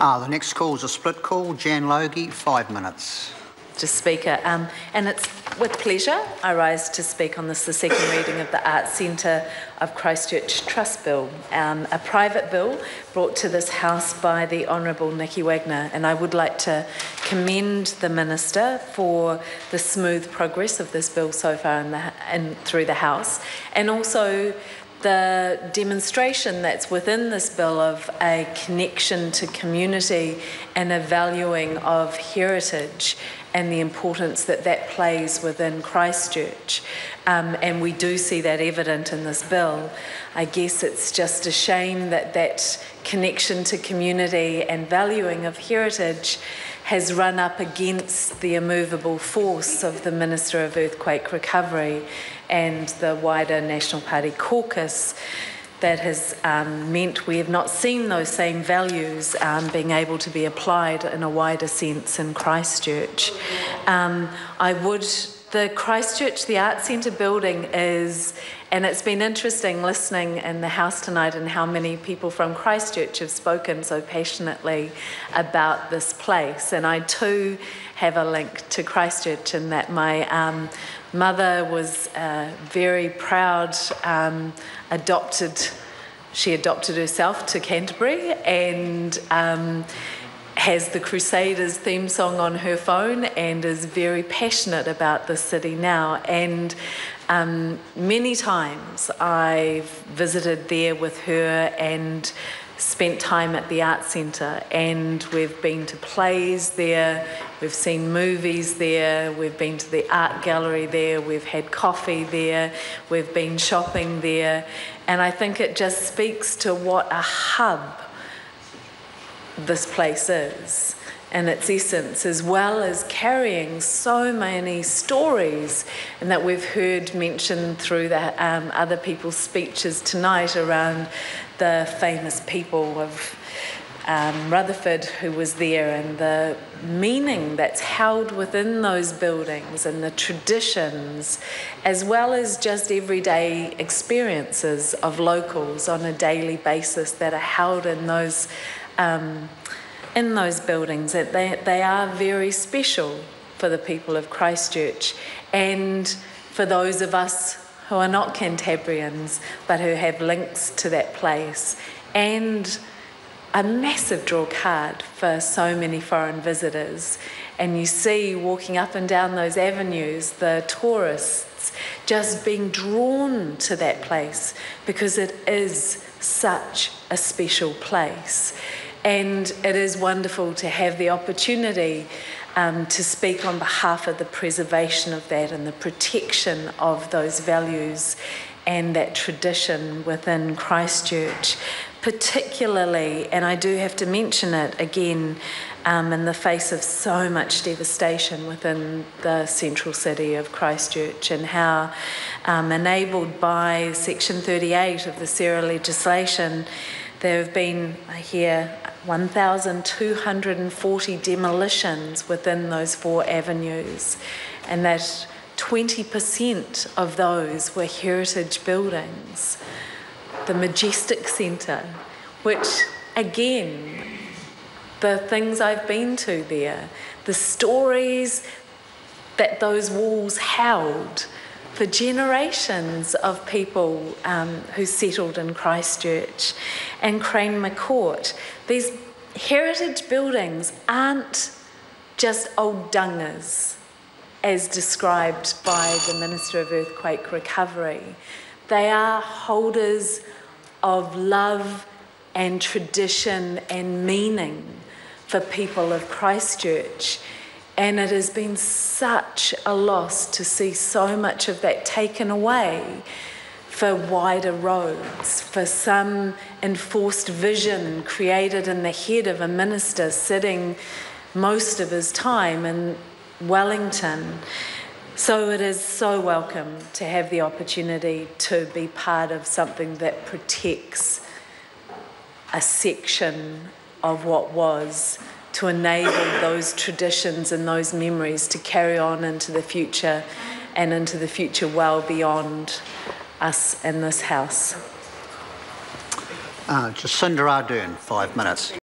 The next call is a split call. Jan Logie, 5 minutes. Mr. Speaker, and it's with pleasure I rise to speak on this, the second reading of the Arts Centre of Christchurch Trust Bill, a private bill brought to this House by the Honourable Nicky Wagner, and I would like to commend the Minister for the smooth progress of this bill so far through the House, and also the demonstration that's within this bill of a connection to community and a valuing of heritage and the importance that that plays within Christchurch. And we do see that evident in this bill. I guess it's just a shame that that connection to community and valuing of heritage has run up against the immovable force of the Minister of Earthquake Recovery and the wider National Party caucus. That has meant we have not seen those same values being able to be applied in a wider sense in Christchurch. The Christchurch, the Arts Centre building is, and it's been interesting listening in the House tonight and how many people from Christchurch have spoken so passionately about this place. And I too have a link to Christchurch in that my mother was very proud, she adopted herself to Canterbury and has the Crusaders theme song on her phone and is very passionate about the city now. And many times I've visited there with her and spent time at the Arts Centre, and we've been to plays there, we've seen movies there, we've been to the art gallery there, we've had coffee there, we've been shopping there, and I think it just speaks to what a hub this place is and its essence, as well as carrying so many stories, and that we've heard mentioned through the other people's speeches tonight around the famous people of Rutherford who was there, and the meaning that's held within those buildings and the traditions, as well as just everyday experiences of locals on a daily basis that are held in those buildings. That they are very special for the people of Christchurch and for those of us who are not Cantabrians but who have links to that place, and a massive draw card for so many foreign visitors. And you see walking up and down those avenues the tourists just being drawn to that place because it is such a special place. And it is wonderful to have the opportunity to speak on behalf of the preservation of that and the protection of those values and that tradition within Christchurch, particularly, and I do have to mention it again, in the face of so much devastation within the central city of Christchurch, and how enabled by Section 38 of the CERA legislation, there have been, I hear, 1,240 demolitions within those 4 avenues, and that 20% of those were heritage buildings. The Majestic Centre, which, again, the things I've been to there, the stories that those walls held for generations of people who settled in Christchurch, and Cranmer Court. These heritage buildings aren't just old dungers, as described by the Minister of Earthquake Recovery. They are holders of love and tradition and meaning for people of Christchurch. And it has been such a loss to see so much of that taken away for wider roads, for some enforced vision created in the head of a minister sitting most of his time in Wellington. So it is so welcome to have the opportunity to be part of something that protects a section of what was, to enable those traditions and those memories to carry on into the future, and into the future well beyond us in this house. Jacinda Ardern, 5 minutes.